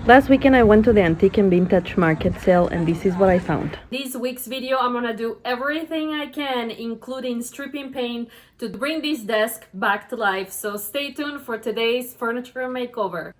Last weekend I went to the antique and vintage market sale and this is what I found. This week's video, I'm gonna do everything I can, including stripping paint, to bring this desk back to life. So stay tuned for today's furniture makeover.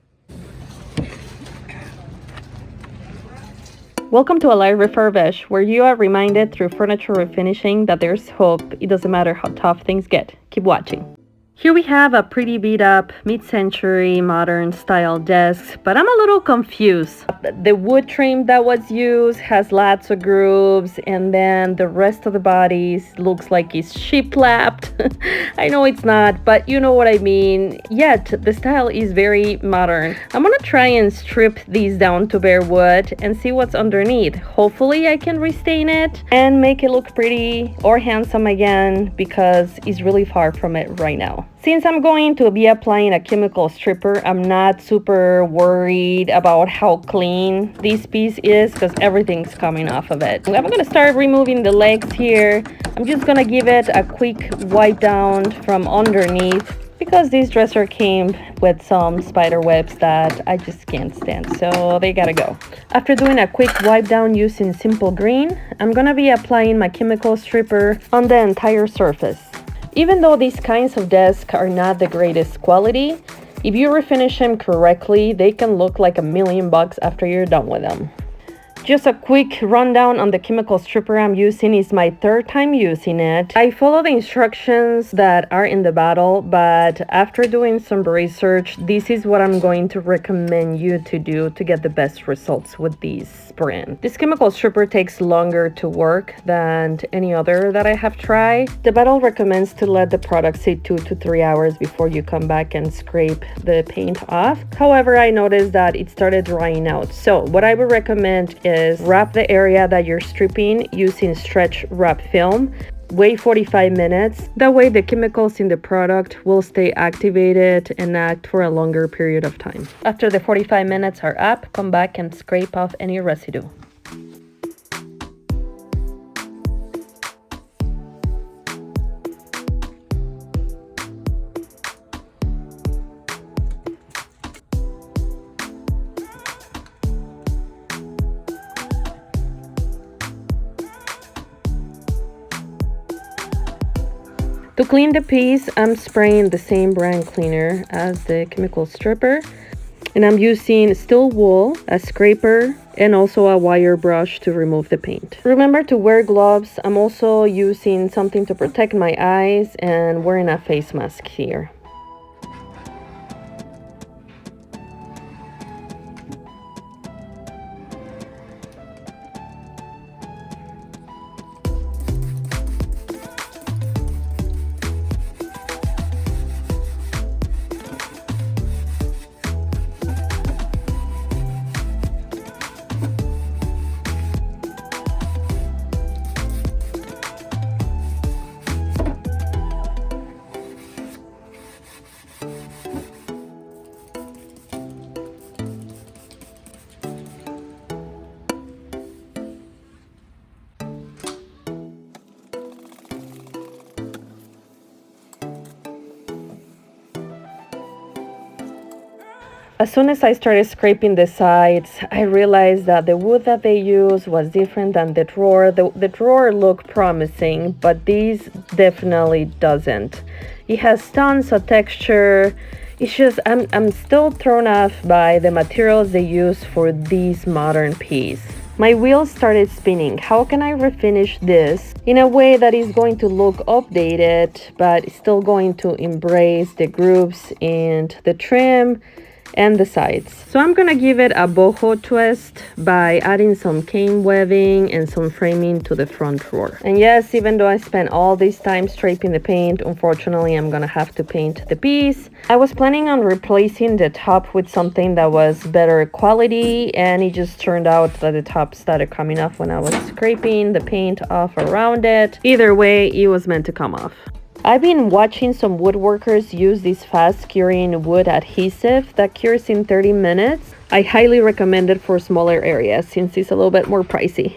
Welcome to Alive Refurbish, where you are reminded through furniture refinishing that there's hope. It doesn't matter how tough things get. Keep watching. Here we have a pretty beat up mid-century modern style desk, but I'm a little confused. The wood trim that was used has lots of grooves, and then the rest of the body looks like it's shiplapped. I know it's not, but you know what I mean. Yet the style is very modern. I'm gonna try and strip these down to bare wood and see what's underneath. Hopefully I can restain it and make it look pretty or handsome again, because it's really far from it right now. Since I'm going to be applying a chemical stripper, I'm not super worried about how clean this piece is because everything's coming off of it. I'm going to start removing the legs here. I'm just going to give it a quick wipe down from underneath because this dresser came with some spider webs that I just can't stand, so they gotta go. After doing a quick wipe down using simple green, I'm going to be applying my chemical stripper on the entire surface. Even though these kinds of desks are not the greatest quality, if you refinish them correctly, they can look like $1,000,000 after you're done with them. Just a quick rundown on the chemical stripper I'm using. Is my third time using it. I follow the instructions that are in the bottle, but after doing some research, this is what I'm going to recommend you to do to get the best results with this brand. This chemical stripper takes longer to work than any other that I have tried. The bottle recommends to let the product sit 2 to 3 hours before you come back and scrape the paint off. However, I noticed that it started drying out. So what I would recommend is wrap the area that you're stripping using stretch wrap film. Wait 45 minutes. That way the chemicals in the product will stay activated and act for a longer period of time. After the 45 minutes are up, come back and scrape off any residue. To clean the piece, I'm spraying the same brand cleaner as the chemical stripper, and I'm using steel wool, a scraper, and also a wire brush to remove the paint. Remember to wear gloves. I'm also using something to protect my eyes and wearing a face mask here. As soon as I started scraping the sides, I realized that the wood that they used was different than the drawer. The drawer looked promising, but this definitely doesn't. It has tons of texture. It's just, I'm still thrown off by the materials they use for this modern piece. My wheels started spinning. How can I refinish this in a way that is going to look updated, but still going to embrace the grooves and the trim and the sides? So I'm gonna give it a boho twist by adding some cane webbing and some framing to the front drawer. And yes, even though I spent all this time scraping the paint, unfortunately I'm gonna have to paint the piece. I was planning on replacing the top with something that was better quality, and it just turned out that the top started coming off when I was scraping the paint off around it. Either way, it was meant to come off. I've been watching some woodworkers use this fast curing wood adhesive that cures in 30 minutes. I highly recommend it for smaller areas since it's a little bit more pricey.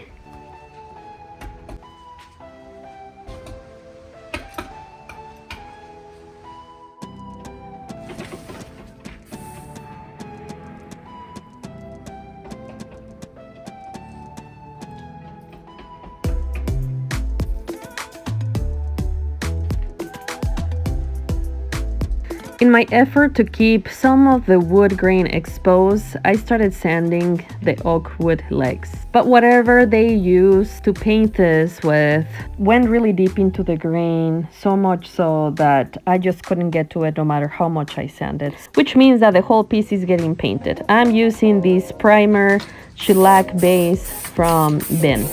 In my effort to keep some of the wood grain exposed, I started sanding the oak wood legs. But whatever they used to paint this with went really deep into the grain, so much so that I just couldn't get to it no matter how much I sanded. Which means that the whole piece is getting painted. I'm using this primer shellac base from Bin.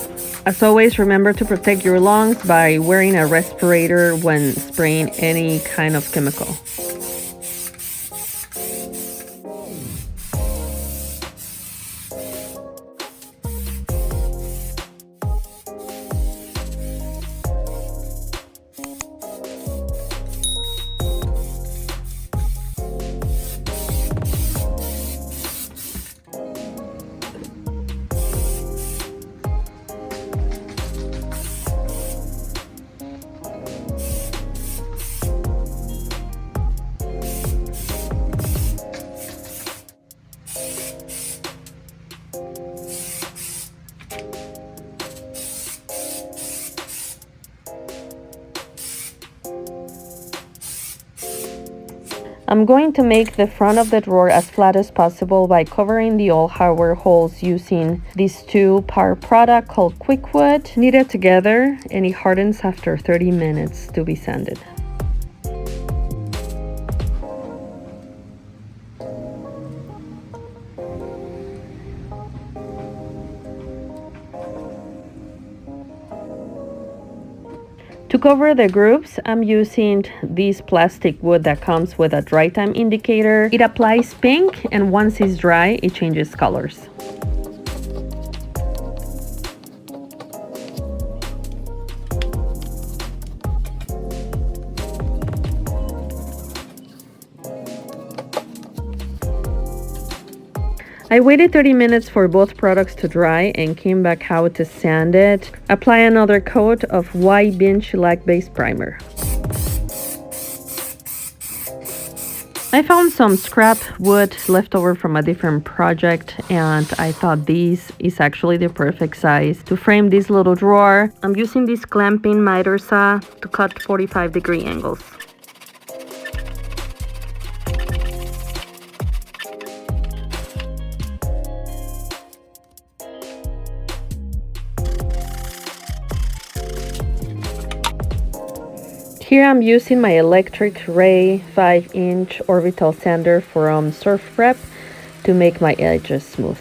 As always, remember to protect your lungs by wearing a respirator when spraying any kind of chemical. I'm going to make the front of the drawer as flat as possible by covering the old hardware holes using this thew power product called Quickwood. Kneaded together and it hardens after 30 minutes to be sanded. To cover the grooves, I'm using this plastic wood that comes with a dry time indicator. It applies pink, and once it's dry, it changes colors. I waited 30 minutes for both products to dry and came back out to sand it. Apply another coat of white Bin shellac based primer. I found some scrap wood left over from a different project, and I thought this is actually the perfect size to frame this little drawer. I'm using this clamping miter saw to cut 45-degree angles. Here I'm using my electric ray 5-inch orbital sander from Surf Prep to make my edges smooth.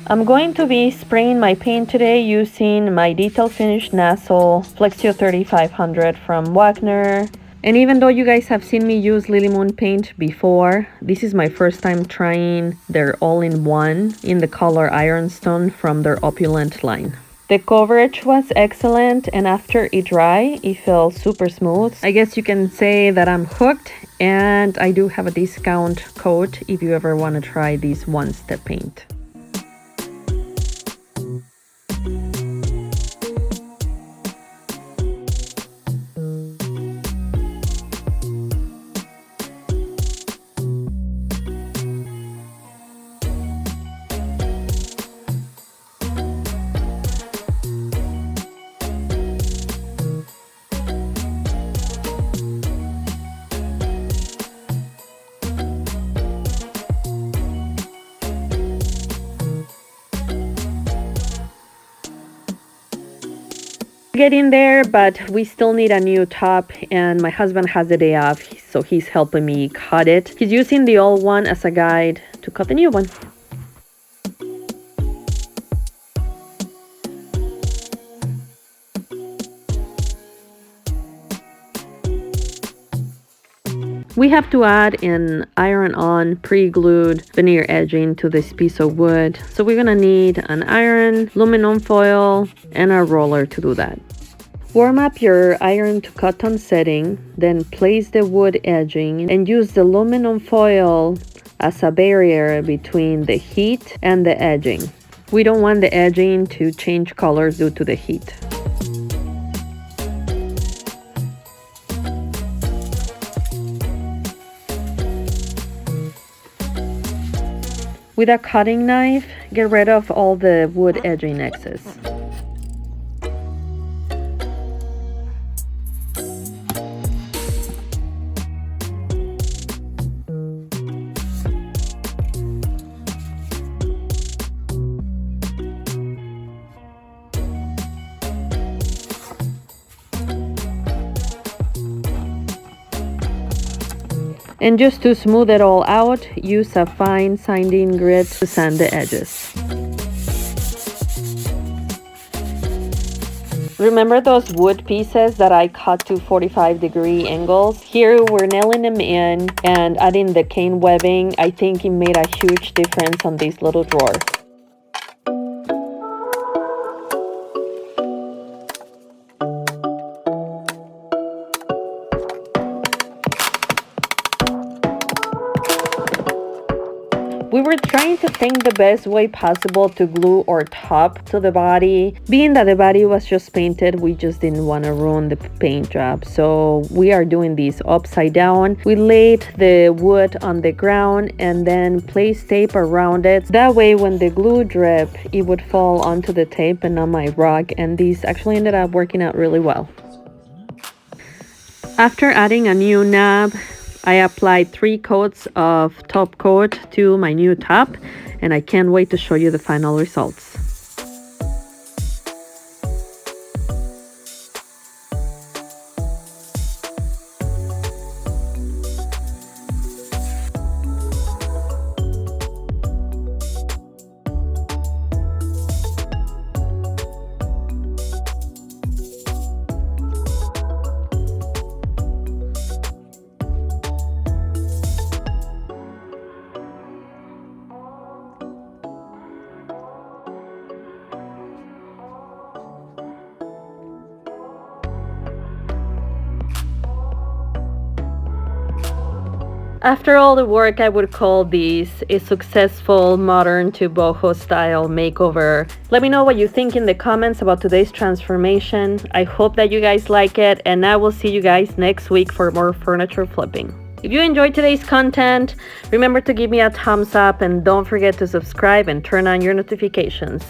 I'm going to be spraying my paint today using my detail finish Nassau Flexio 3500 from Wagner. And even though you guys have seen me use Lily Moon paint before, this is my first time trying their all-in-one in the color Ironstone from their Opulent line. The coverage was excellent, and after it dried, it felt super smooth. I guess you can say that I'm hooked, and I do have a discount code if you ever want to try this one-step paint. Getting there, but we still need a new top, and my husband has the day off, so he's helping me cut it. He's using the old one as a guide to cut the new one. We have to add an iron-on pre-glued veneer edging to this piece of wood. So we're gonna need an iron, aluminum foil, and a roller to do that. Warm up your iron to cotton setting, then place the wood edging and use the aluminum foil as a barrier between the heat and the edging. We don't want the edging to change colors due to the heat. With a cutting knife, get rid of all the wood edging excess. And just to smooth it all out, use a fine sanding grit to sand the edges. Remember those wood pieces that I cut to 45-degree angles? Here we're nailing them in and adding the cane webbing. I think it made a huge difference on this little drawer. We were trying to think the best way possible to glue our top to the body. Being that the body was just painted, we just didn't want to ruin the paint job. So we are doing this upside down. We laid the wood on the ground and then placed tape around it. That way when the glue dripped, it would fall onto the tape and not my rug. And this actually ended up working out really well. After adding a new knob, I applied 3 coats of top coat to my new top, and I can't wait to show you the final results. After all the work, I would call this a successful modern to boho style makeover. Let me know what you think in the comments about today's transformation. I hope that you guys like it, and I will see you guys next week for more furniture flipping. If you enjoyed today's content, remember to give me a thumbs up and don't forget to subscribe and turn on your notifications.